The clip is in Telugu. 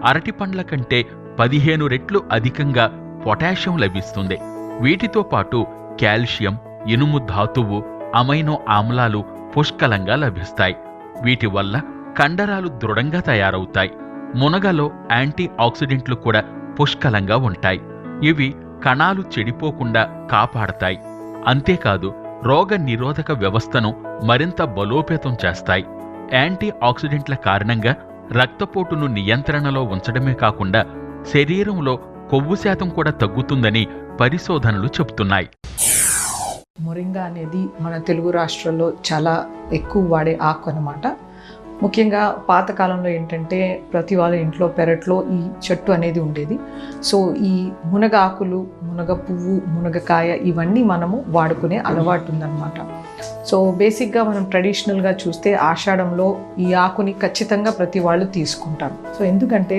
అరటి పండ్ల కంటే 15 రెట్లు అధికంగా పొటాషియం లభిస్తుంది. వీటితో పాటు కాల్షియం, ఇనుము ధాతువు, అమైనో ఆమ్లాలు పుష్కలంగా లభిస్తాయి. వీటి వల్ల కండరాలు దృఢంగా తయారవుతాయి. మునగలో యాంటీ ఆక్సిడెంట్లు కూడా పుష్కలంగా ఉంటాయి. ఇవి కణాలు చెడిపోకుండా కాపాడతాయి. అంతేకాదు రోగ నిరోధక వ్యవస్థను మరింత బలోపేతం చేస్తాయి. యాంటీ ఆక్సిడెంట్ల కారణంగా రక్తపోటును నియంత్రణలో ఉంచడమే కాకుండా శరీరంలో కొవ్వు శాతం కూడా తగ్గుతుందని పరిశోధనలు చెబుతున్నాయి. మొరింగా అనేది మన తెలుగు రాష్ట్రాల్లో చాలా ఎక్కువ వాడే ఆకు అన్నమాట. ముఖ్యంగా పాతకాలంలో ఏంటంటే ప్రతి వాళ్ళ ఇంట్లో పెరట్లో ఈ చెట్టు అనేది ఉండేది. సో ఈ మునగ ఆకులు, మునగ పువ్వు, మునగకాయ ఇవన్నీ మనము వాడుకునే అలవాటు ఉందన్నమాట. సో బేసిక్గా మనం ట్రెడిషనల్గా చూస్తే ఆషాఢంలో ఈ ఆకుని ఖచ్చితంగా ప్రతి వాళ్ళు తీసుకుంటారు. సో ఎందుకంటే